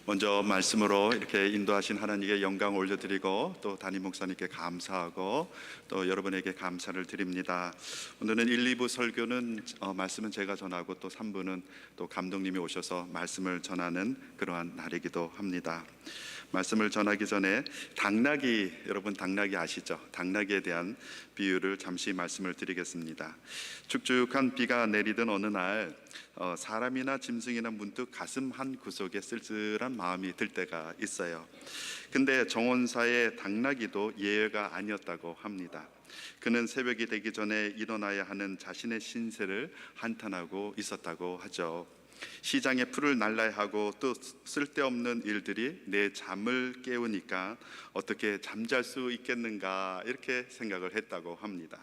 먼저 말씀으로 이렇게 인도하신 하나님께 영광 올려드리고 또 담임 목사님께 감사하고 또 여러분에게 감사를 드립니다. 오늘은 1, 2부 설교는 말씀은 제가 전하고 또 3부는 또 감독님이 오셔서 말씀을 전하는 그러한 날이기도 합니다. 말씀을 전하기 전에 당나귀, 여러분 당나귀 아시죠? 당나귀에 대한 비유를 잠시 말씀을 드리겠습니다. 축축한 비가 내리던 어느 날 사람이나 짐승이나 문득 가슴 한 구석에 쓸쓸한 마음이 들 때가 있어요. 근데 정원사의 당나귀도 예외가 아니었다고 합니다. 그는 새벽이 되기 전에 일어나야 하는 자신의 신세를 한탄하고 있었다고 하죠. 시장에 풀을 날라야 하고 또 쓸데없는 일들이 내 잠을 깨우니까 어떻게 잠잘 수 있겠는가 이렇게 생각을 했다고 합니다.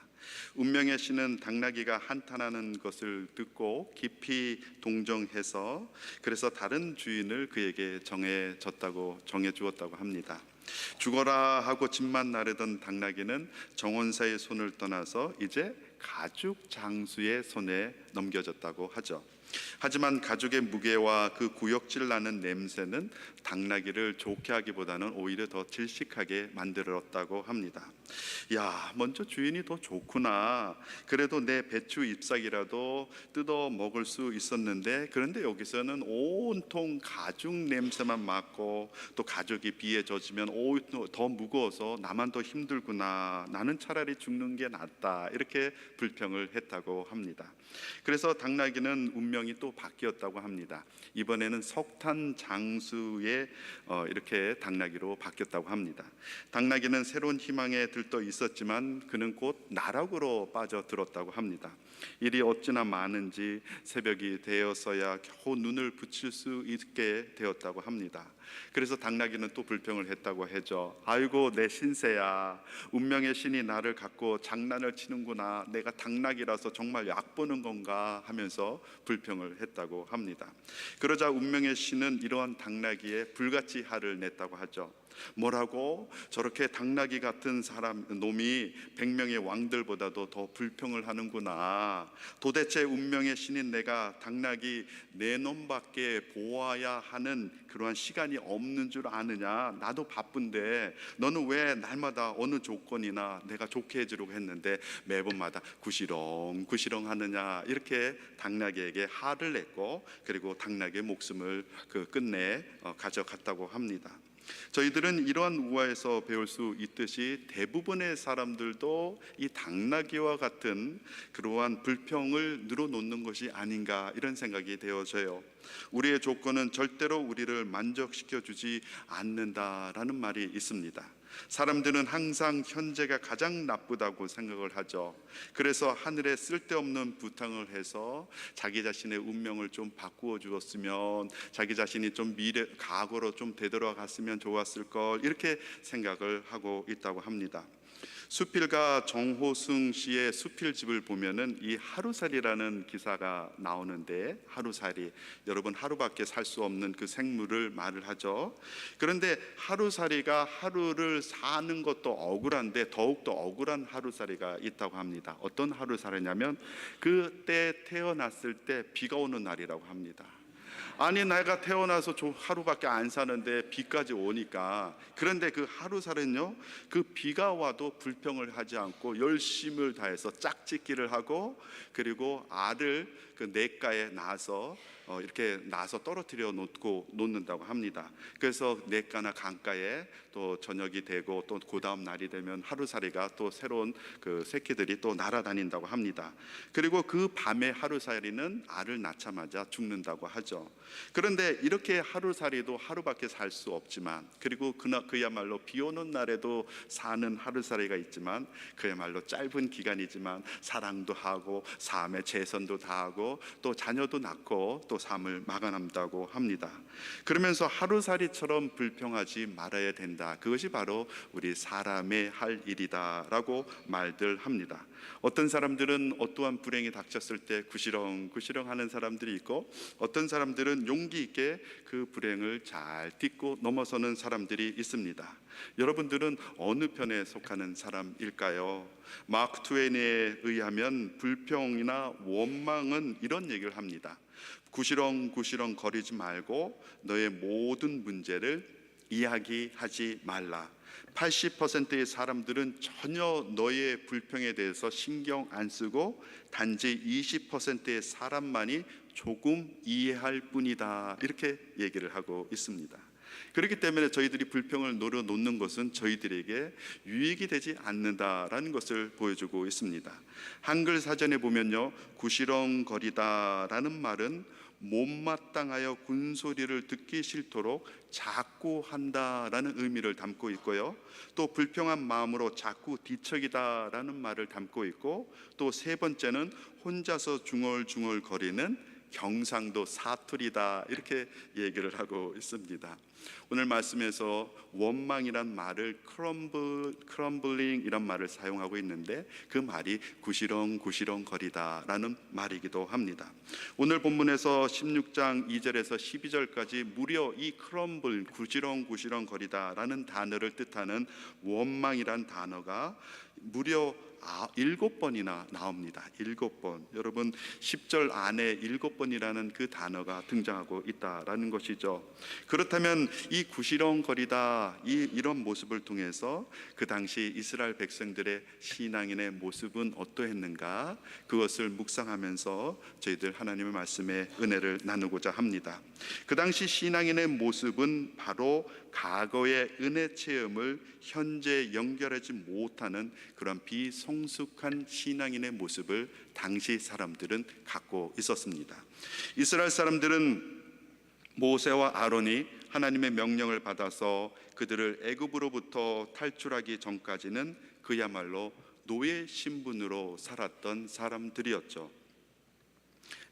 운명의 신은 당나귀가 한탄하는 것을 듣고 깊이 동정해서 그래서 다른 주인을 그에게 정해 주었다고 합니다. 죽어라 하고 집만 나르던 당나귀는 정원사의 손을 떠나서 이제 가죽 장수의 손에 넘겨졌다고 하죠. 하지만 가죽의 무게와 그 구역질 나는 냄새는 당나귀를 좋게 하기보다는 오히려 더 질식하게 만들었다고 합니다. 야, 먼저 주인이 더 좋구나. 그래도 내 배추 잎사귀라도 뜯어 먹을 수 있었는데, 그런데 여기서는 온통 가죽 냄새만 맡고 또 가죽이 비에 젖으면 더 무거워서 나만 더 힘들구나. 나는 차라리 죽는 게 낫다. 이렇게 불평을 했다고 합니다. 그래서 당나귀는 운명이 또 바뀌었다고 합니다. 이번에는 석탄 장수의 이렇게 당나귀로 바뀌었다고 합니다. 당나귀는 새로운 희망에 들떠 있었지만 그는 곧 나락으로 빠져들었다고 합니다. 일이 어찌나 많은지 새벽이 되어서야 겨우 눈을 붙일 수 있게 되었다고 합니다. 그래서 당나귀는 또 불평을 했다고 하죠. 아이고 내 신세야, 운명의 신이 나를 갖고 장난을 치는구나. 내가 당나귀라서 정말 얕보는 건가 하면서 불평을 했다고 합니다. 그러자 운명의 신은 이러한 당나귀에 불같이 화를 냈다고 하죠. 뭐라고? 저렇게 당나귀 같은 놈이 100명의 왕들보다도 더 불평을 하는구나. 도대체 운명의 신인 내가 당나귀 네 놈밖에 보아야 하는 그러한 시간이 없는 줄 아느냐? 나도 바쁜데 너는 왜 날마다 어느 조건이나 내가 좋게 해주려고 했는데 매번마다 구시렁 하느냐? 이렇게 당나귀에게 화를 냈고 그리고 당나귀의 목숨을 끝내 가져갔다고 합니다. 저희들은 이러한 우화에서 배울 수 있듯이 대부분의 사람들도 이 당나귀와 같은 그러한 불평을 늘어놓는 것이 아닌가 이런 생각이 되어져요. 우리의 조건은 절대로 우리를 만족시켜주지 않는다라는 말이 있습니다. 사람들은 항상 현재가 가장 나쁘다고 생각을 하죠. 그래서 하늘에 쓸데없는 부탁을 해서 자기 자신의 운명을 좀 바꾸어 주었으면, 자기 자신이 좀 과거로 좀 되돌아갔으면 좋았을 걸, 이렇게 생각을 하고 있다고 합니다. 수필가 정호승 씨의 수필집을 보면은 이 하루살이라는 기사가 나오는데, 하루살이, 여러분 하루밖에 살 수 없는 그 생물을 말을 하죠. 그런데 하루살이가 하루를 사는 것도 억울한데 더욱더 억울한 하루살이가 있다고 합니다. 어떤 하루살이냐면 그때 태어났을 때 비가 오는 날이라고 합니다. 아니 내가 태어나서 하루밖에 안 사는데 비까지 오니까. 그런데 그 하루살은요, 그 비가 와도 불평을 하지 않고 열심을 다해서 짝짓기를 하고 그리고 알을 그 냇가에 이렇게 낳아서 떨어뜨려 놓는다고 합니다. 그래서 냇가나 강가에 또 저녁이 되고 또 그 다음 날이 되면 하루살이가 또 새로운 그 새끼들이 또 날아다닌다고 합니다. 그리고 그 밤에 하루살이는 알을 낳자마자 죽는다고 하죠. 그런데 이렇게 하루살이도 하루밖에 살 수 없지만, 그리고 그야말로 비 오는 날에도 사는 하루살이가 있지만 그야말로 짧은 기간이지만 사랑도 하고 삶의 최선도 다하고 또 자녀도 낳고 또 삶을 마감한다고 합니다. 그러면서 하루살이처럼 불평하지 말아야 된다. 그것이 바로 우리 사람의 할 일이다라고 말들 합니다. 어떤 사람들은 어떠한 불행이 닥쳤을 때 구시렁구시렁 하는 사람들이 있고, 어떤 사람들은 용기 있게 그 불행을 잘 딛고 넘어서는 사람들이 있습니다. 여러분들은 어느 편에 속하는 사람일까요? 마크 트웨인에 의하면 불평이나 원망은 이런 얘기를 합니다. 구시렁구시렁 거리지 말고 너의 모든 문제를 이야기하지 말라. 80%의 사람들은 전혀 너의 불평에 대해서 신경 안 쓰고 단지 20%의 사람만이 조금 이해할 뿐이다, 이렇게 얘기를 하고 있습니다. 그렇기 때문에 저희들이 불평을 놓는 것은 저희들에게 유익이 되지 않는다라는 것을 보여주고 있습니다. 한글 사전에 보면요, 구시렁거리다라는 말은 못마땅하여 군소리를 듣기 싫도록 자꾸 한다라는 의미를 담고 있고요, 또 불평한 마음으로 자꾸 뒤척이다라는 말을 담고 있고, 또 세 번째는 혼자서 중얼중얼 거리는 경상도 사투리다, 이렇게 얘기를 하고 있습니다. 오늘 말씀에서 원망이란 말을 크럼블링 이란 말을 사용하고 있는데, 그 말이 구시렁구시렁 거리다라는 말이기도 합니다. 오늘 본문에서 16장 2절에서 12절까지 무려 이 구시렁구시렁 거리다라는 단어를 뜻하는 원망이란 단어가 무려 7번이나 나옵니다. 7번. 여러분, 10절 안에 7번이라는 그 단어가 등장하고 있다라는 것이죠. 그렇다면 이 구시렁거리다, 이런 모습을 통해서 그 당시 이스라엘 백성들의 신앙인의 모습은 어떠했는가, 그것을 묵상하면서 저희들 하나님의 말씀에 은혜를 나누고자 합니다. 그 당시 신앙인의 모습은 바로 과거의 은혜 체험을 현재 연결하지 못하는 그런 비성숙한 신앙인의 모습을 당시 사람들은 갖고 있었습니다. 이스라엘 사람들은 모세와 아론이 하나님의 명령을 받아서 그들을 애굽으로부터 탈출하기 전까지는 그야말로 노예 신분으로 살았던 사람들이었죠.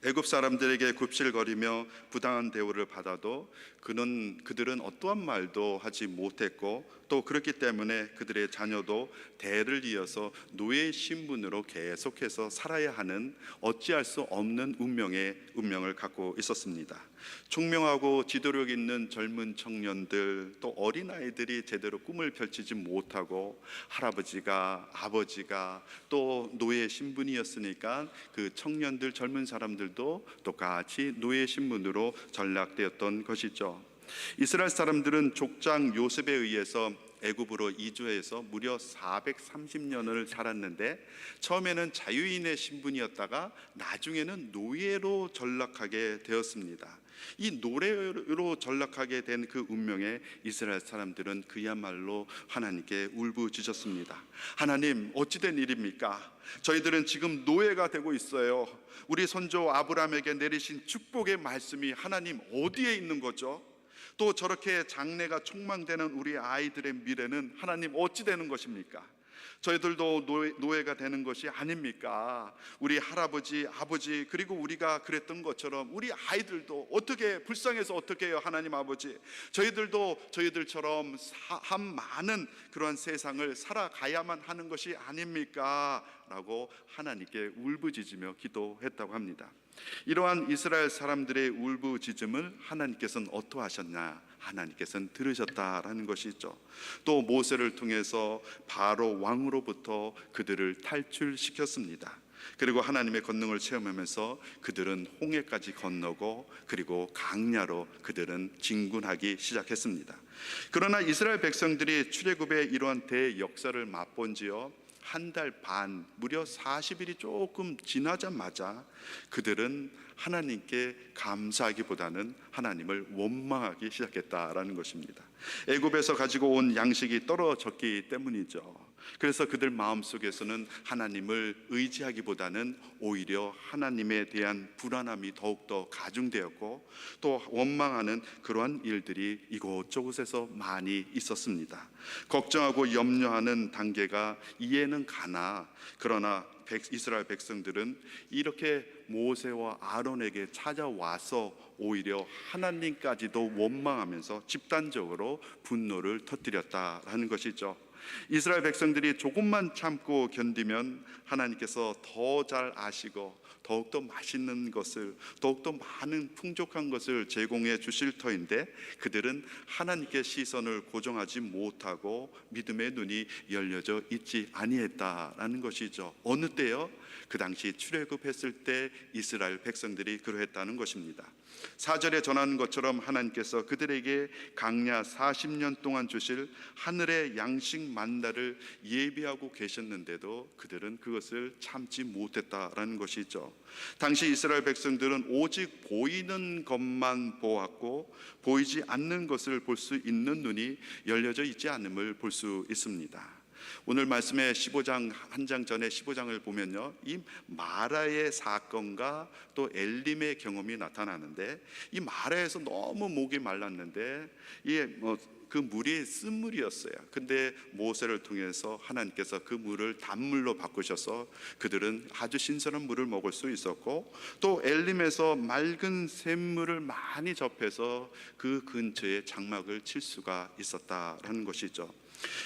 애굽 사람들에게 굽실거리며 부당한 대우를 받아도 그들은 어떠한 말도 하지 못했고, 또 그렇기 때문에 그들의 자녀도 대를 이어서 노예 신분으로 계속해서 살아야 하는 어찌할 수 없는 운명을 갖고 있었습니다. 총명하고 지도력 있는 젊은 청년들, 또 어린아이들이 제대로 꿈을 펼치지 못하고 할아버지가, 아버지가 또 노예 신분이었으니까 그 청년들, 젊은 사람들도 똑같이 노예 신분으로 전락되었던 것이죠. 이스라엘 사람들은 족장 요셉에 의해서 애굽으로 이주해서 무려 430년을 살았는데, 처음에는 자유인의 신분이었다가 나중에는 노예로 전락하게 되었습니다. 이 노예로 전락하게 된 그 운명에 이스라엘 사람들은 그야말로 하나님께 울부짖었습니다. 하나님, 어찌된 일입니까? 저희들은 지금 노예가 되고 있어요. 우리 선조 아브라함에게 내리신 축복의 말씀이 하나님 어디에 있는 거죠? 또 저렇게 장래가 촉망되는 우리 아이들의 미래는 하나님 어찌 되는 것입니까? 저희들도 노예가 되는 것이 아닙니까? 우리 할아버지, 아버지, 그리고 우리가 그랬던 것처럼 우리 아이들도 어떻게 불쌍해서 어떻게 해요? 하나님 아버지, 저희들도 저희들처럼 많은 그러한 세상을 살아가야만 하는 것이 아닙니까? 라고 하나님께 울부짖으며 기도했다고 합니다. 이러한 이스라엘 사람들의 울부짖음을 하나님께서는 어떠하셨냐? 하나님께서는 들으셨다라는 것이죠. 또 모세를 통해서 바로 왕으로부터 그들을 탈출시켰습니다. 그리고 하나님의 권능을 체험하면서 그들은 홍해까지 건너고, 그리고 강야로 그들은 진군하기 시작했습니다. 그러나 이스라엘 백성들이 출애굽의 이러한 대역사를 맛본 지요 한 달 반, 무려 40일이 조금 지나자마자 그들은 하나님께 감사하기보다는 하나님을 원망하기 시작했다라는 것입니다. 애굽에서 가지고 온 양식이 떨어졌기 때문이죠. 그래서 그들 마음속에서는 하나님을 의지하기보다는 오히려 하나님에 대한 불안함이 더욱더 가중되었고, 또 원망하는 그러한 일들이 이곳저곳에서 많이 있었습니다. 걱정하고 염려하는 단계가 이해는 가나, 그러나 이스라엘 백성들은 이렇게 모세와 아론에게 찾아와서 오히려 하나님까지도 원망하면서 집단적으로 분노를 터뜨렸다라는 것이죠. 이스라엘 백성들이 조금만 참고 견디면 하나님께서 더 잘 아시고 더욱더 맛있는 것을, 더욱더 많은 풍족한 것을 제공해 주실 터인데, 그들은 하나님께 시선을 고정하지 못하고 믿음의 눈이 열려져 있지 아니했다라는 것이죠. 어느 때요? 그 당시 출애굽했을 때 이스라엘 백성들이 그러했다는 것입니다. 4절에 전하는 것처럼 하나님께서 그들에게 강야 40년 동안 주실 하늘의 양식 만나를 예비하고 계셨는데도 그들은 그것을 참지 못했다라는 것이죠. 당시 이스라엘 백성들은 오직 보이는 것만 보았고 보이지 않는 것을 볼 수 있는 눈이 열려져 있지 않음을 볼 수 있습니다. 오늘 말씀의 15장, 한 장 전에 15장을 보면요, 이 마라의 사건과 또 엘림의 경험이 나타나는데, 이 마라에서 너무 목이 말랐는데 그 물이 쓴물이었어요. 근데 모세를 통해서 하나님께서 그 물을 단물로 바꾸셔서 그들은 아주 신선한 물을 먹을 수 있었고, 또 엘림에서 맑은 샘물을 많이 접해서 그 근처에 장막을 칠 수가 있었다라는 것이죠.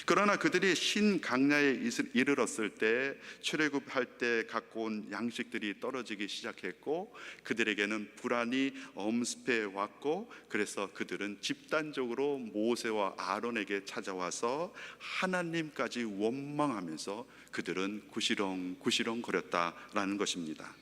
그러나 그들이 신강야에 이르렀을 때 출애굽할 때 갖고 온 양식들이 떨어지기 시작했고, 그들에게는 불안이 엄습해 왔고, 그래서 그들은 집단적으로 모세와 아론에게 찾아와서 하나님까지 원망하면서 그들은 구시렁구시렁 거렸다라는 것입니다.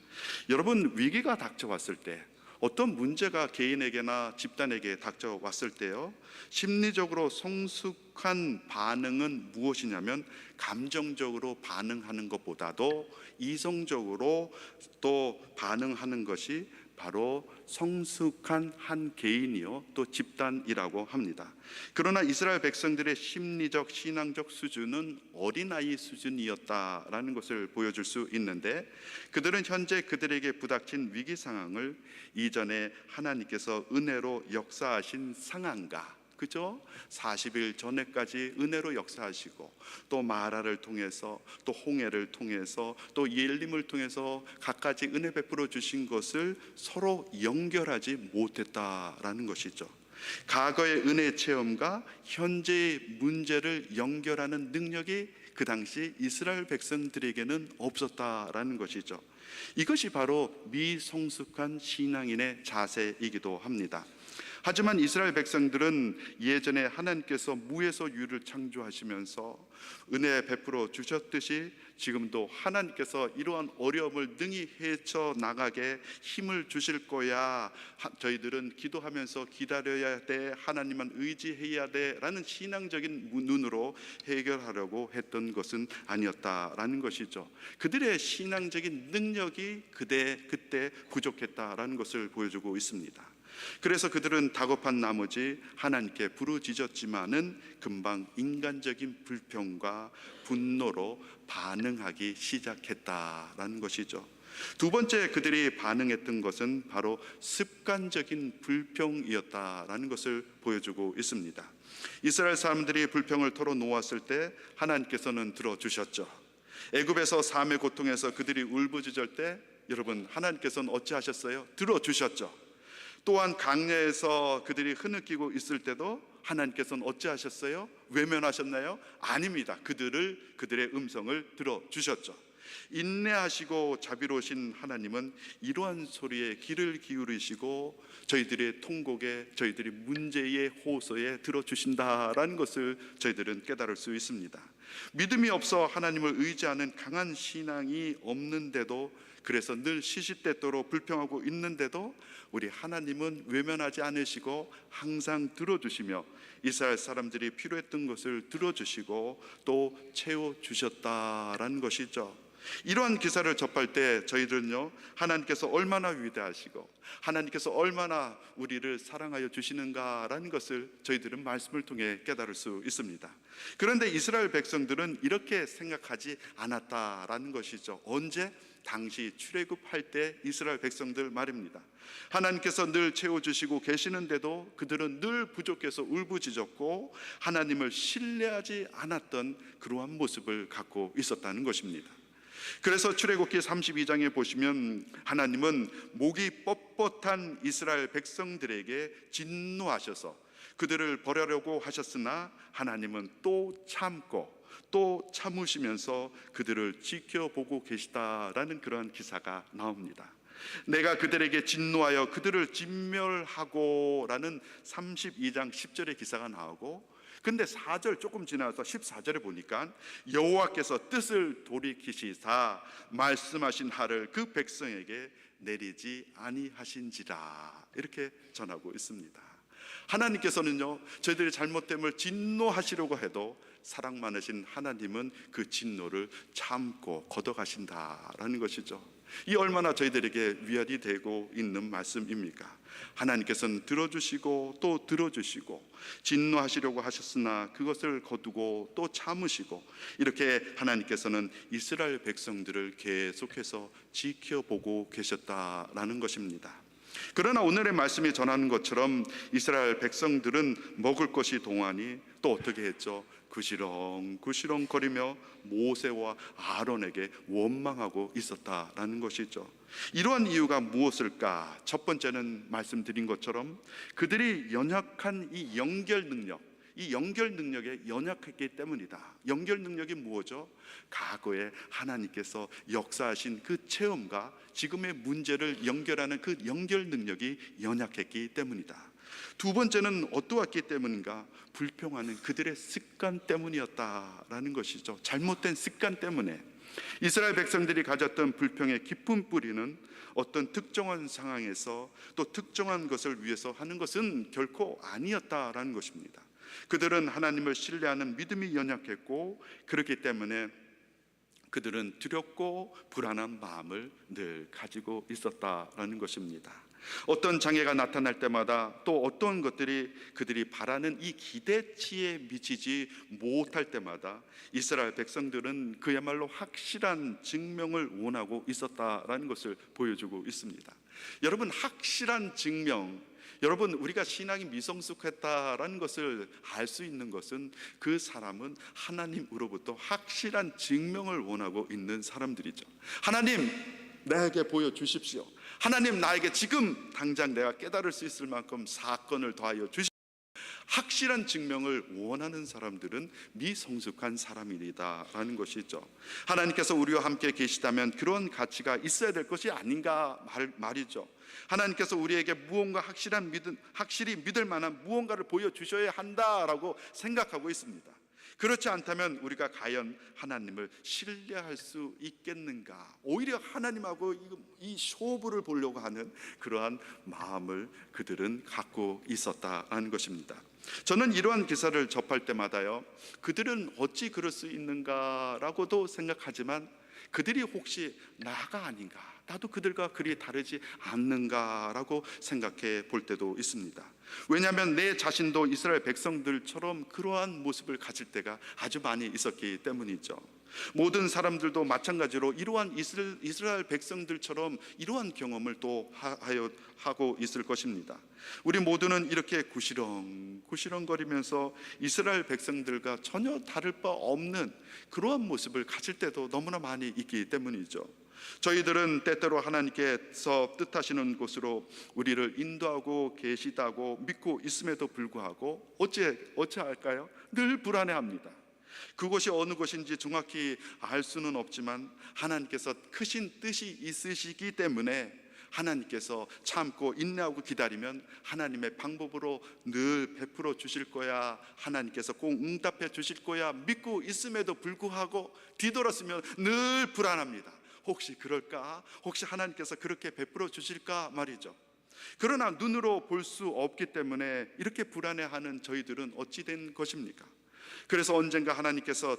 여러분, 위기가 닥쳐왔을 때, 어떤 문제가 개인에게나 집단에게 닥쳐왔을 때요, 심리적으로 성숙한 반응은 무엇이냐면, 감정적으로 반응하는 것보다도 이성적으로 또 반응하는 것이 바로 성숙한 한 개인이요 또 집단이라고 합니다. 그러나 이스라엘 백성들의 심리적 신앙적 수준은 어린아이 수준이었다라는 것을 보여줄 수 있는데, 그들은 현재 그들에게 부닥친 위기 상황을 이전에 하나님께서 은혜로 역사하신 상황과, 그죠? 40일 전에까지 은혜로 역사하시고, 또 마라를 통해서, 또 홍해를 통해서, 또 예림을 통해서 갖가지 은혜 베풀어 주신 것을 서로 연결하지 못했다라는 것이죠. 과거의 은혜 체험과 현재의 문제를 연결하는 능력이 그 당시 이스라엘 백성들에게는 없었다라는 것이죠. 이것이 바로 미성숙한 신앙인의 자세이기도 합니다. 하지만 이스라엘 백성들은 예전에 하나님께서 무에서 유를 창조하시면서 은혜 베풀어 주셨듯이 지금도 하나님께서 이러한 어려움을 능히 헤쳐나가게 힘을 주실 거야, 저희들은 기도하면서 기다려야 돼, 하나님만 의지해야 돼 라는 신앙적인 눈으로 해결하려고 했던 것은 아니었다라는 것이죠. 그들의 신앙적인 능력이 그때 부족했다라는 것을 보여주고 있습니다. 그래서 그들은 다급한 나머지 하나님께 부르짖었지만은 금방 인간적인 불평과 분노로 반응하기 시작했다라는 것이죠. 두 번째 그들이 반응했던 것은 바로 습관적인 불평이었다라는 것을 보여주고 있습니다. 이스라엘 사람들이 불평을 털어놓았을 때 하나님께서는 들어주셨죠. 애굽에서 삶의 고통에서 그들이 울부짖을 때 여러분, 하나님께서는 어찌하셨어요? 들어주셨죠. 또한 강야에서 그들이 흐느끼고 있을 때도 하나님께서는 어찌하셨어요? 외면하셨나요? 아닙니다. 그들의 음성을 들어주셨죠. 인내하시고 자비로우신 하나님은 이러한 소리에 귀를 기울이시고 저희들의 통곡에, 저희들이 문제의 호소에 들어주신다라는 것을 저희들은 깨달을 수 있습니다. 믿음이 없어 하나님을 의지하는 강한 신앙이 없는데도, 그래서 늘 시시때때로 불평하고 있는데도 우리 하나님은 외면하지 않으시고 항상 들어주시며 이스라엘 사람들이 필요했던 것을 들어주시고 또 채워주셨다라는 것이죠. 이러한 기사를 접할 때 저희들은요, 하나님께서 얼마나 위대하시고 하나님께서 얼마나 우리를 사랑하여 주시는가라는 것을 저희들은 말씀을 통해 깨달을 수 있습니다. 그런데 이스라엘 백성들은 이렇게 생각하지 않았다라는 것이죠. 언제? 당시 출애굽할 때 이스라엘 백성들 말입니다. 하나님께서 늘 채워주시고 계시는데도 그들은 늘 부족해서 울부짖었고 하나님을 신뢰하지 않았던 그러한 모습을 갖고 있었다는 것입니다. 그래서 출애굽기 32장에 보시면 하나님은 목이 뻣뻣한 이스라엘 백성들에게 진노하셔서 그들을 벌하려고 하셨으나 하나님은 또 참고 또 참으시면서 그들을 지켜보고 계시다라는 그러한 기사가 나옵니다. 내가 그들에게 진노하여 그들을 진멸하고 라는 32장 10절의 기사가 나오고, 근데 4절 조금 지나서 14절에 보니까 여호와께서 뜻을 돌이키시사 말씀하신 하를 그 백성에게 내리지 아니하신지라, 이렇게 전하고 있습니다. 하나님께서는요, 저희들의 잘못됨을 진노하시려고 해도 사랑 많으신 하나님은 그 진노를 참고 걷어가신다라는 것이죠. 이 얼마나 저희들에게 위안이 되고 있는 말씀입니까? 하나님께서는 들어주시고 또 들어주시고, 진노하시려고 하셨으나 그것을 거두고 또 참으시고, 이렇게 하나님께서는 이스라엘 백성들을 계속해서 지켜보고 계셨다라는 것입니다. 그러나 오늘의 말씀이 전하는 것처럼 이스라엘 백성들은 먹을 것이 동하니 또 어떻게 했죠? 구시렁구시렁 거리며 모세와 아론에게 원망하고 있었다라는 것이죠. 이러한 이유가 무엇일까? 첫 번째는 말씀드린 것처럼 그들이 연약한 이 연결 능력에 연약했기 때문이다. 연결 능력이 무엇이죠? 과거에 하나님께서 역사하신 그 체험과 지금의 문제를 연결하는 그 연결 능력이 연약했기 때문이다. 두 번째는 어떠했기 때문인가? 불평하는 그들의 습관 때문이었다라는 것이죠. 잘못된 습관 때문에. 이스라엘 백성들이 가졌던 불평의 깊은 뿌리는 어떤 특정한 상황에서 또 특정한 것을 위해서 하는 것은 결코 아니었다라는 것입니다. 그들은 하나님을 신뢰하는 믿음이 연약했고, 그렇기 때문에 그들은 두렵고 불안한 마음을 늘 가지고 있었다라는 것입니다. 어떤 장애가 나타날 때마다 또 어떤 것들이 그들이 바라는 이 기대치에 미치지 못할 때마다 이스라엘 백성들은 그야말로 확실한 증명을 원하고 있었다라는 것을 보여주고 있습니다. 여러분, 확실한 증명, 여러분, 우리가 신앙이 미성숙했다라는 것을 알 수 있는 것은 그 사람은 하나님으로부터 확실한 증명을 원하고 있는 사람들이죠. 하나님, 나에게 보여주십시오. 하나님, 나에게 지금 당장 내가 깨달을 수 있을 만큼 사건을 더하여 주십시오. 확실한 증명을 원하는 사람들은 미성숙한 사람이다라는 것이죠. 하나님께서 우리와 함께 계시다면 그런 가치가 있어야 될 것이 아닌가 말이죠. 하나님께서 우리에게 무언가 확실히 믿을 만한 무언가를 보여주셔야 한다라고 생각하고 있습니다. 그렇지 않다면 우리가 과연 하나님을 신뢰할 수 있겠는가? 오히려 하나님하고 이 쇼부를 보려고 하는 그러한 마음을 그들은 갖고 있었다라는 것입니다. 저는 이러한 기사를 접할 때마다요, 그들은 어찌 그럴 수 있는가라고도 생각하지만 그들이 혹시 나가 아닌가, 나도 그들과 그리 다르지 않는가라고 생각해 볼 때도 있습니다. 왜냐하면 내 자신도 이스라엘 백성들처럼 그러한 모습을 가질 때가 아주 많이 있었기 때문이죠. 모든 사람들도 마찬가지로 이러한 이스라엘 백성들처럼 이러한 경험을 또 하고 있을 것입니다. 우리 모두는 이렇게 구시렁거리면서 이스라엘 백성들과 전혀 다를 바 없는 그러한 모습을 가질 때도 너무나 많이 있기 때문이죠. 저희들은 때때로 하나님께서 뜻하시는 곳으로 우리를 인도하고 계시다고 믿고 있음에도 불구하고 어찌 할까요? 늘 불안해합니다. 그곳이 어느 곳인지 정확히 알 수는 없지만 하나님께서 크신 뜻이 있으시기 때문에 하나님께서 참고 인내하고 기다리면 하나님의 방법으로 늘 베풀어 주실 거야, 하나님께서 꼭 응답해 주실 거야 믿고 있음에도 불구하고 뒤돌았으면 늘 불안합니다. 혹시 그럴까? 혹시 하나님께서 그렇게 베풀어 주실까 말이죠. 그러나 눈으로 볼 수 없기 때문에 이렇게 불안해하는 저희들은 어찌 된 것입니까? 그래서 언젠가 하나님께서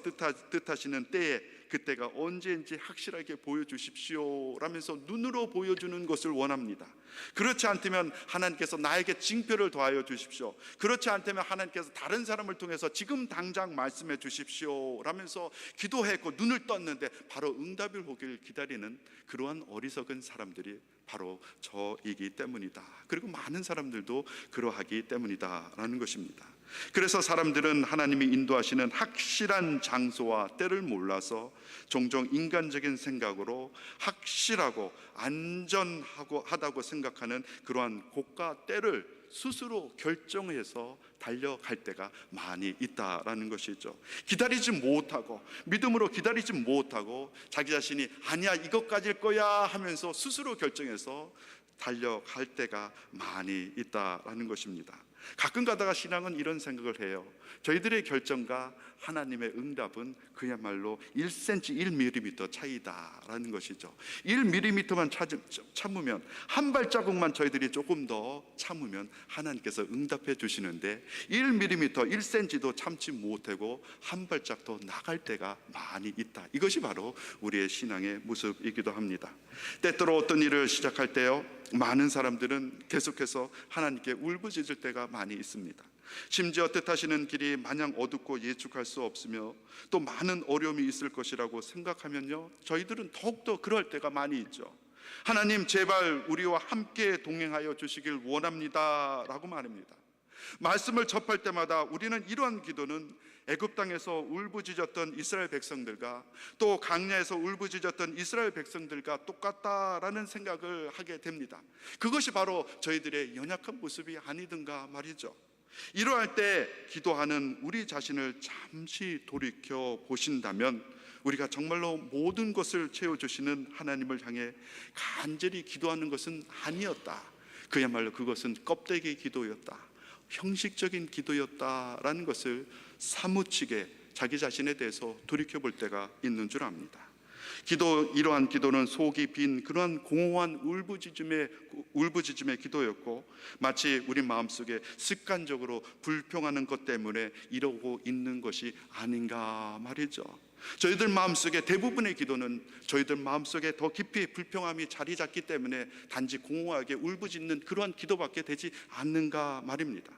뜻하시는 때에 그때가 언제인지 확실하게 보여주십시오 라면서 눈으로 보여주는 것을 원합니다. 그렇지 않다면 하나님께서 나에게 징표를 더하여 주십시오. 그렇지 않다면 하나님께서 다른 사람을 통해서 지금 당장 말씀해 주십시오 라면서 기도했고 눈을 떴는데 바로 응답을 오길 기다리는 그러한 어리석은 사람들이 바로 저이기 때문이다. 그리고 많은 사람들도 그러하기 때문이다 라는 것입니다. 그래서 사람들은 하나님이 인도하시는 확실한 장소와 때를 몰라서 종종 인간적인 생각으로 확실하고 안전하다고 생각하는 그러한 곳과 때를 스스로 결정해서 달려갈 때가 많이 있다라는 것이죠. 기다리지 못하고, 믿음으로 기다리지 못하고 자기 자신이 아니야 이것까지일 거야 하면서 스스로 결정해서 달려갈 때가 많이 있다라는 것입니다. 가끔 가다가 신앙은 이런 생각을 해요. 저희들의 결정과 하나님의 응답은 그야말로 1cm, 1mm 차이다라는 것이죠. 1mm만 참으면, 한 발자국만 저희들이 조금 더 참으면 하나님께서 응답해 주시는데 1mm, 1cm도 참지 못하고 한 발짝 더 나갈 때가 많이 있다. 이것이 바로 우리의 신앙의 모습이기도 합니다. 때때로 어떤 일을 시작할 때요, 많은 사람들은 계속해서 하나님께 울부짖을 때가 많이 있습니다. 심지어 뜻하시는 길이 마냥 어둡고 예측할 수 없으며 또 많은 어려움이 있을 것이라고 생각하면요, 저희들은 더욱더 그럴 때가 많이 있죠. 하나님 제발 우리와 함께 동행하여 주시길 원합니다 라고 말합니다. 말씀을 접할 때마다 우리는 이러한 기도는 애굽 땅에서 울부짖었던 이스라엘 백성들과 또 광야에서 울부짖었던 이스라엘 백성들과 똑같다라는 생각을 하게 됩니다. 그것이 바로 저희들의 연약한 모습이 아니든가 말이죠. 이러할 때 기도하는 우리 자신을 잠시 돌이켜 보신다면 우리가 정말로 모든 것을 채워주시는 하나님을 향해 간절히 기도하는 것은 아니었다, 그야말로 그것은 껍데기 기도였다, 형식적인 기도였다라는 것을 사무치게 자기 자신에 대해서 돌이켜볼 때가 있는 줄 압니다. 이러한 기도는 속이 빈 그러한 공허한 울부짖음의 기도였고, 마치 우리 마음속에 습관적으로 불평하는 것 때문에 이러고 있는 것이 아닌가 말이죠. 저희들 마음속에 대부분의 기도는 저희들 마음속에 더 깊이 불평함이 자리 잡기 때문에 단지 공허하게 울부짖는 그러한 기도밖에 되지 않는가 말입니다.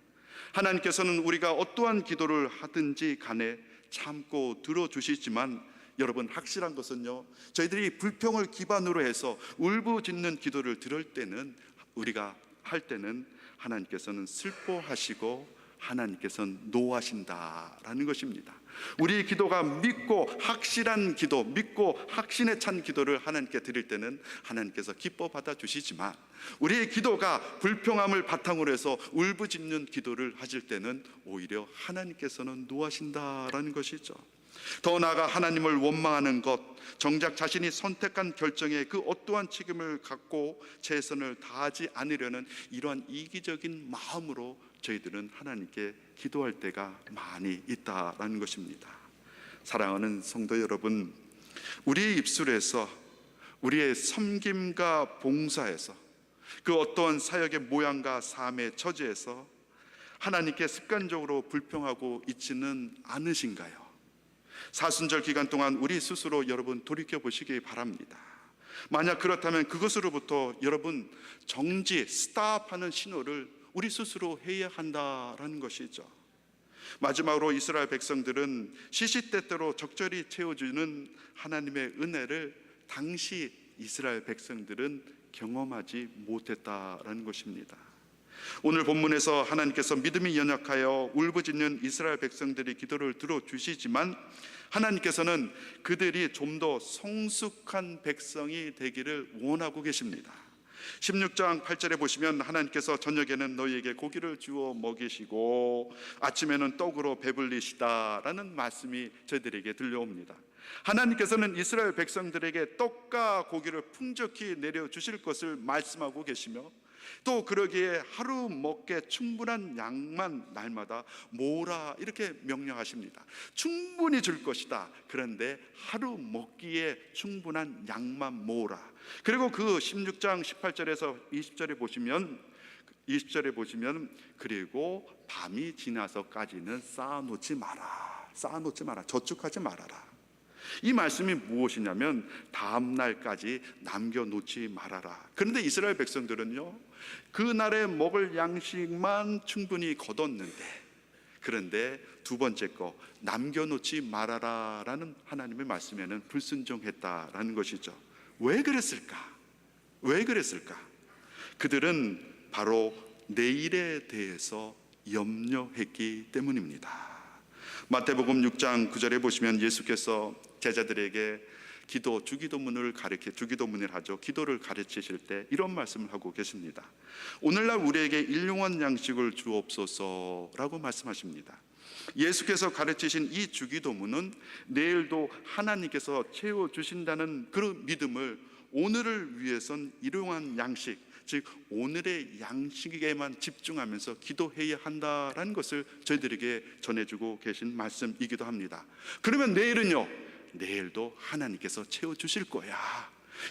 하나님께서는 우리가 어떠한 기도를 하든지 간에 참고 들어주시지만, 여러분 확실한 것은요, 저희들이 불평을 기반으로 해서 울부짖는 기도를 들을 때는, 우리가 할 때는 하나님께서는 슬퍼하시고 하나님께서는 노하신다라는 것입니다. 우리의 기도가 믿고 확실한 기도, 믿고 확신에 찬 기도를 하나님께 드릴 때는 하나님께서 기뻐 받아주시지만, 우리의 기도가 불평함을 바탕으로 해서 울부짖는 기도를 하실 때는 오히려 하나님께서는 노하신다라는 것이죠. 더 나아가 하나님을 원망하는 것, 정작 자신이 선택한 결정에 그 어떠한 책임을 갖고 최선을 다하지 않으려는 이러한 이기적인 마음으로 저희들은 하나님께 기도할 때가 많이 있다라는 것입니다. 사랑하는 성도 여러분, 우리의 입술에서, 우리의 섬김과 봉사에서, 그 어떠한 사역의 모양과 삶의 처지에서 하나님께 습관적으로 불평하고 있지는 않으신가요? 사순절 기간 동안 우리 스스로 여러분 돌이켜 보시기 바랍니다. 만약 그렇다면 그것으로부터 여러분 정지, 스탑하는 신호를 우리 스스로 해야 한다라는 것이죠. 마지막으로 이스라엘 백성들은 시시때때로 적절히 채워주는 하나님의 은혜를 당시 이스라엘 백성들은 경험하지 못했다라는 것입니다. 오늘 본문에서 하나님께서 믿음이 연약하여 울부짖는 이스라엘 백성들의 기도를 들어주시지만, 하나님께서는 그들이 좀 더 성숙한 백성이 되기를 원하고 계십니다. 16장 8절에 보시면 하나님께서 저녁에는 너희에게 고기를 주어 먹이시고 아침에는 떡으로 배불리시다라는 말씀이 저희들에게 들려옵니다. 하나님께서는 이스라엘 백성들에게 떡과 고기를 풍족히 내려주실 것을 말씀하고 계시며, 또 그러기에 하루 먹게 충분한 양만 날마다 모으라 이렇게 명령하십니다. 충분히 줄 것이다. 그런데 하루 먹기에 충분한 양만 모으라. 그리고 그 16장 18절에서 20절에 보시면 그리고 밤이 지나서까지는 쌓아놓지 마라. 저축하지 말아라. 이 말씀이 무엇이냐면 다음 날까지 남겨놓지 말아라. 그런데 이스라엘 백성들은요, 그날에 먹을 양식만 충분히 거뒀는데, 그런데 두 번째 거 남겨놓지 말아라 라는 하나님의 말씀에는 불순종했다라는 것이죠. 왜 그랬을까? 그들은 바로 내일에 대해서 염려했기 때문입니다. 마태복음 6장 9절에 보시면 예수께서 제자들에게 주기도문을 주기도문을 하죠. 기도를 가르치실 때 이런 말씀을 하고 계십니다. 오늘날 우리에게 일용할 양식을 주옵소서라고 말씀하십니다. 예수께서 가르치신 이 주기도문은 내일도 하나님께서 채워주신다는 그런 믿음을 오늘을 위해선 일용할 양식, 즉 오늘의 양식에만 집중하면서 기도해야 한다라는 것을 저희들에게 전해주고 계신 말씀이기도 합니다. 그러면 내일은요, 내일도 하나님께서 채워주실 거야,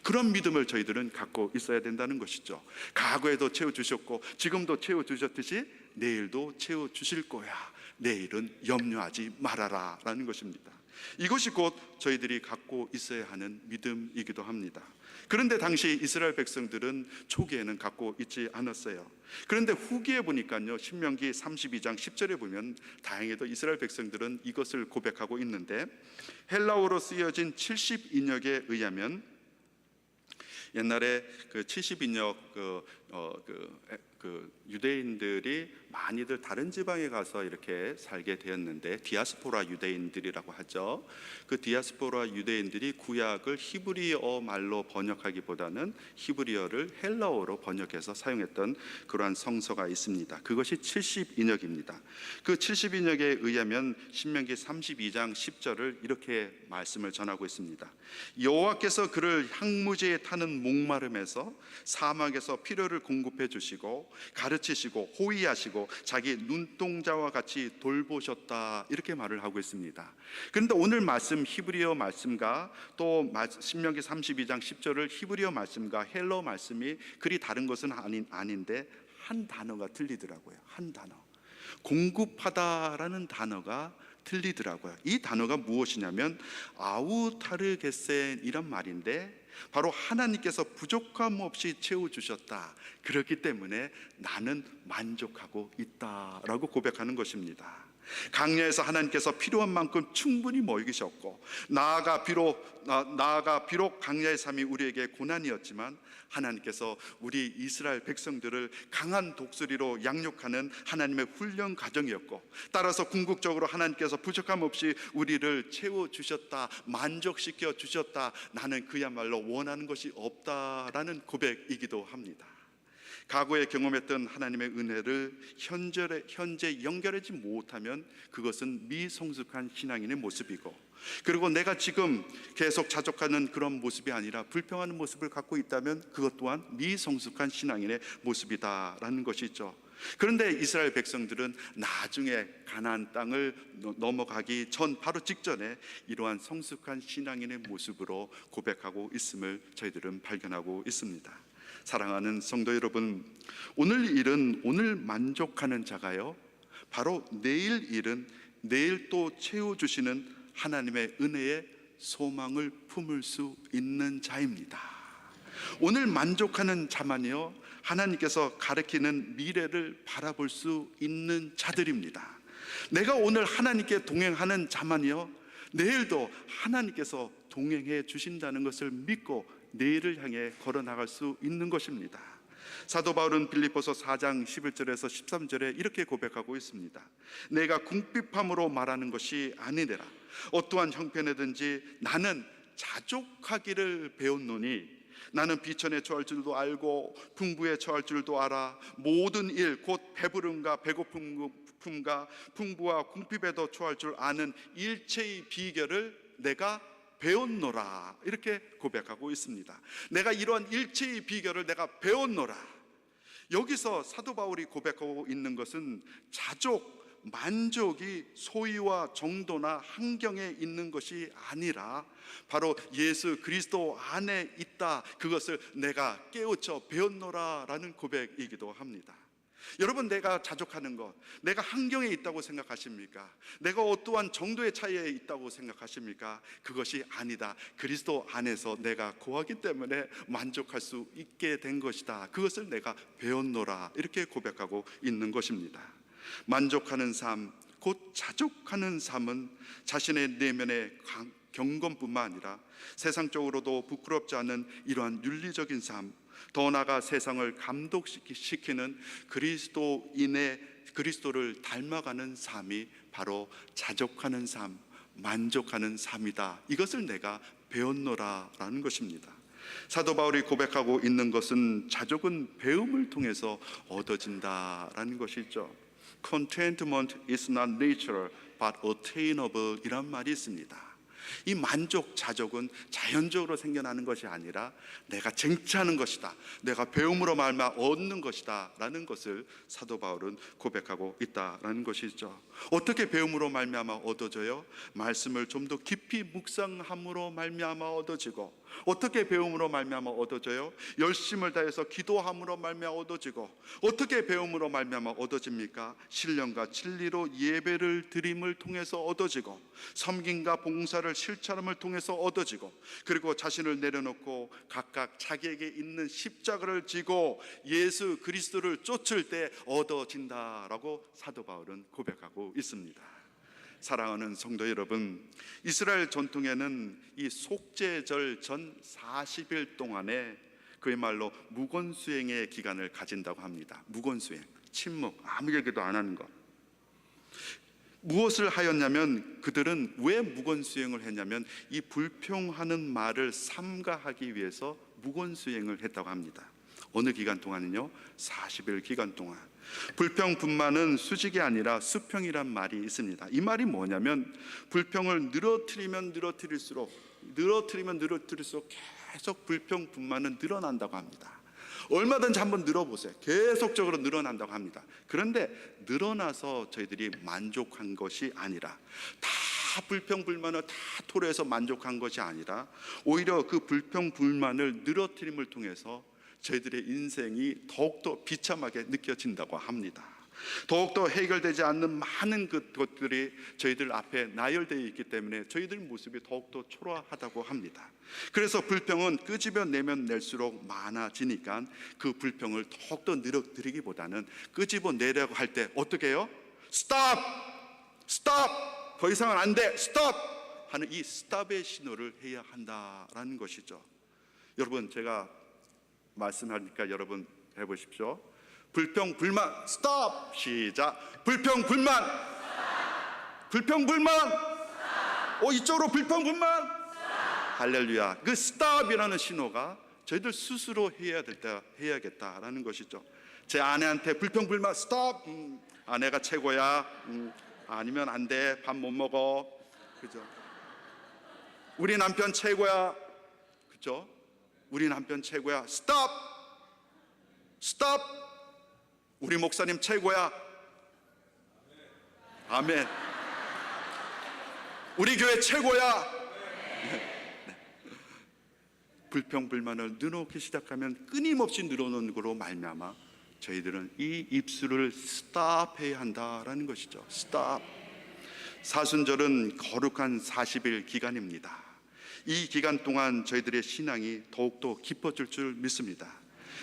그런 믿음을 저희들은 갖고 있어야 된다는 것이죠. 과거에도 채워주셨고 지금도 채워주셨듯이 내일도 채워주실 거야, 내일은 염려하지 말아라 라는 것입니다. 이것이 곧 저희들이 갖고 있어야 하는 믿음이기도 합니다. 그런데 당시 이스라엘 백성들은 초기에는 갖고 있지 않았어요. 그런데 후기에 보니까요, 신명기 32장 10절에 보면 다행히도 이스라엘 백성들은 이것을 고백하고 있는데, 헬라어로 쓰여진 70인역에 의하면 옛날에 그 70인역 유대인들이 많이들 다른 지방에 가서 이렇게 살게 되었는데, 디아스포라 유대인들이라고 하죠. 그 디아스포라 유대인들이 구약을 히브리어 말로 번역하기보다는 히브리어를 헬라어로 번역해서 사용했던 그러한 성서가 있습니다. 그것이 70인역입니다. 그 70인역에 의하면 신명기 32장 10절을 이렇게 말씀을 전하고 있습니다. 여호와께서 그를 향무지에 타는 목마름에서 사막에서 필요를 공급해 주시고 가르치시고 호위하시고 자기 눈동자와 같이 돌보셨다, 이렇게 말을 하고 있습니다. 그런데 오늘 말씀 히브리어 말씀과 또 신명기 32장 10절을 히브리어 말씀과 헬라어 말씀이 그리 다른 것은 아닌데 한 단어가 틀리더라고요. 한 단어, 공급하다라는 단어가 틀리더라고요. 이 단어가 무엇이냐면 아우타르게센이란 말인데, 바로 하나님께서 부족함 없이 채워주셨다, 그렇기 때문에 나는 만족하고 있다라고 고백하는 것입니다. 강야에서 하나님께서 필요한 만큼 충분히 먹이셨고, 나아가 비록 강야의 삶이 우리에게 고난이었지만 하나님께서 우리 이스라엘 백성들을 강한 독수리로 양육하는 하나님의 훈련 과정이었고, 따라서 궁극적으로 하나님께서 부족함 없이 우리를 채워주셨다, 만족시켜 주셨다, 나는 그야말로 원하는 것이 없다라는 고백이기도 합니다. 과거에 경험했던 하나님의 은혜를 현재 연결하지 못하면 그것은 미성숙한 신앙인의 모습이고, 그리고 내가 지금 계속 자족하는 그런 모습이 아니라 불평하는 모습을 갖고 있다면 그것 또한 미성숙한 신앙인의 모습이다라는 것이죠. 그런데 이스라엘 백성들은 나중에 가나안 땅을 넘어가기 전 바로 직전에 이러한 성숙한 신앙인의 모습으로 고백하고 있음을 저희들은 발견하고 있습니다. 사랑하는 성도 여러분, 오늘 일은 오늘 만족하는 자가요, 바로 내일 일은 내일 또 채워주시는 하나님의 은혜에 소망을 품을 수 있는 자입니다. 오늘 만족하는 자만이요, 하나님께서 가리키는 미래를 바라볼 수 있는 자들입니다. 내가 오늘 하나님께 동행하는 자만이요, 내일도 하나님께서 동행해 주신다는 것을 믿고 내일을 향해 걸어나갈 수 있는 것입니다. 사도 바울은 빌립보서 4장 11절에서 13절에 이렇게 고백하고 있습니다. 내가 궁핍함으로 말하는 것이 아니니라. 어떠한 형편에든지 나는 자족하기를 배웠노니, 나는 비천에 처할 줄도 알고 풍부에 처할 줄도 알아. 모든 일 곧 배부름과 배고픔과 풍부와 궁핍에도 처할 줄 아는 일체의 비결을 내가 배웠노라, 이렇게 고백하고 있습니다. 내가 이러한 일체의 비결을 내가 배웠노라. 여기서 사도 바울이 고백하고 있는 것은 만족이 소유와 정도나 환경에 있는 것이 아니라 바로 예수 그리스도 안에 있다, 그것을 내가 깨우쳐 배웠노라라는 고백이기도 합니다. 여러분, 내가 자족하는 것, 내가 환경에 있다고 생각하십니까? 내가 어떠한 정도의 차이에 있다고 생각하십니까? 그것이 아니다. 그리스도 안에서 내가 거하기 때문에 만족할 수 있게 된 것이다. 그것을 내가 배웠노라, 이렇게 고백하고 있는 것입니다. 만족하는 삶, 곧 자족하는 삶은 자신의 내면의 경건뿐만 아니라 세상적으로도 부끄럽지 않은 이러한 윤리적인 삶, 더 나아가 세상을 감동시키는 그리스도를 닮아가는 삶이 바로 자족하는 삶, 만족하는 삶이다. 이것을 내가 배웠노라라는 것입니다. 사도 바울이 고백하고 있는 것은 자족은 배움을 통해서 얻어진다라는 것이죠. Contentment is not natural but attainable 이란 말이 있습니다. 이 만족, 자족은 자연적으로 생겨나는 것이 아니라 내가 쟁취하는 것이다, 내가 배움으로 말미암아 얻는 것이다 라는 것을 사도 바울은 고백하고 있다라는 것이죠. 어떻게 배움으로 말미암아 얻어져요? 말씀을 좀 더 깊이 묵상함으로 말미암아 얻어지고, 어떻게 배움으로 말미암아 얻어져요? 열심을 다해서 기도함으로 말미암아 얻어지고, 어떻게 배움으로 말미암아 얻어집니까? 신령과 진리로 예배를 드림을 통해서 얻어지고, 섬김과 봉사를 실천함을 통해서 얻어지고, 그리고 자신을 내려놓고 각각 자기에게 있는 십자가를 지고 예수 그리스도를 쫓을 때 얻어진다라고 사도 바울은 고백하고 있습니다. 사랑하는 성도 여러분, 이스라엘 전통에는 이 속죄절 전 40일 동안에 그야말로 무건수행의 기간을 가진다고 합니다. 무건수행, 침묵, 아무 얘기도 안 하는 것. 무엇을 하였냐면, 그들은 왜 무건수행을 했냐면 이 불평하는 말을 삼가하기 위해서 무건수행을 했다고 합니다. 어느 기간 동안은요? 40일 기간 동안. 불평분만은 수직이 아니라 수평이란 말이 있습니다. 이 말이 뭐냐면, 불평을 늘어뜨리면 늘어뜨릴수록 계속 불평분만은 늘어난다고 합니다. 얼마든지 한번 늘어보세요. 계속적으로 늘어난다고 합니다. 그런데 늘어나서 저희들이 만족한 것이 아니라, 다 불평불만을 다 토로해서 만족한 것이 아니라, 오히려 그 불평불만을 늘어뜨림을 통해서 저희들의 인생이 더욱더 비참하게 느껴진다고 합니다. 더욱더 해결되지 않는 많은 것들이 저희들 앞에 나열되어 있기 때문에 저희들 모습이 더욱더 초라하다고 합니다. 그래서 불평은 끄집어내면 낼수록 많아지니까 그 불평을 더욱더 늘어뜨리기보다는 끄집어내려고 할 때 어떻게 해요? 스톱! 스톱! 더 이상은 안 돼! 스톱! 하는 이 스톱의 신호를 해야 한다라는 것이죠. 여러분, 제가 말씀하니까 여러분 해보십시오. 불평 불만 스톱. 시작. 불평 불만. 불평 불만. 이쪽으로 불평 불만. 할렐루야. 그 스톱이라는 신호가 저희들 스스로 해야겠다라는 것이죠. 제 아내한테 불평 불만 스톱. 아내가 최고야. 아니면 안 돼. 밥 못 먹어. 그죠? 우리 남편 최고야. 그죠? 우리 남편 최고야. 스톱! 스톱! 우리 목사님 최고야. 아멘. 우리 교회 최고야. 네. 불평불만을 늘어놓기 시작하면 끊임없이 늘어놓는 거로 말미암아 저희들은 이 입술을 스톱해야 한다라는 것이죠. 스톱. 사순절은 거룩한 40일 기간입니다. 이 기간 동안 저희들의 신앙이 더욱더 깊어질 줄 믿습니다.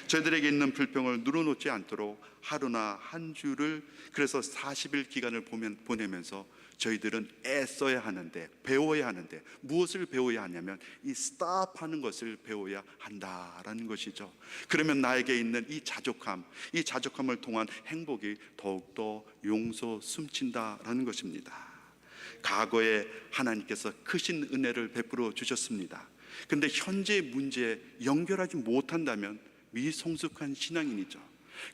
저희들에게 있는 불평을 늘어놓지 않도록 하루나 한 주를, 그래서 40일 기간을 보내면서 저희들은 애써야 하는데, 배워야 하는데, 무엇을 배워야 하냐면 이 스톱하는 것을 배워야 한다라는 것이죠. 그러면 나에게 있는 이 자족함을 통한 행복이 더욱더 용서 숨친다라는 것입니다. 과거에 하나님께서 크신 은혜를 베풀어 주셨습니다. 근데 현재의 문제에 연결하지 못한다면 미성숙한 신앙인이죠.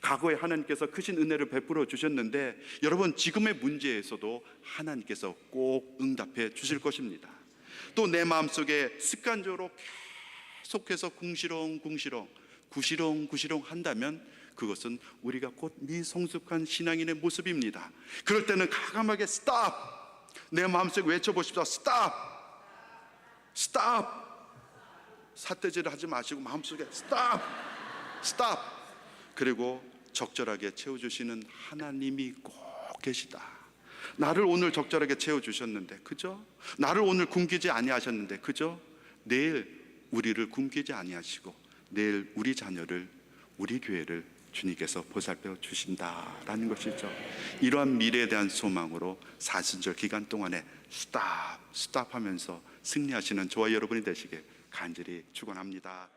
과거에 하나님께서 크신 은혜를 베풀어 주셨는데, 여러분 지금의 문제에서도 하나님께서 꼭 응답해 주실 것입니다. 또 내 마음속에 습관적으로 계속해서 궁시렁 한다면 그것은 우리가 곧 미성숙한 신앙인의 모습입니다. 그럴 때는 과감하게 스톱! 내 마음속에 외쳐보십시오. 스톱! 스톱! 삿대질을 하지 마시고 마음속에 스톱! 스톱! 그리고 적절하게 채워주시는 하나님이 꼭 계시다. 나를 오늘 적절하게 채워주셨는데, 그죠? 나를 오늘 굶기지 아니하셨는데, 그죠? 내일 우리를 굶기지 아니하시고 내일 우리 자녀를, 우리 교회를 주님께서 보살펴 주신다라는 것이죠. 이러한 미래에 대한 소망으로 사순절 기간 동안에 스톱하면서 승리하시는 저와 여러분이 되시길 간절히 축원합니다.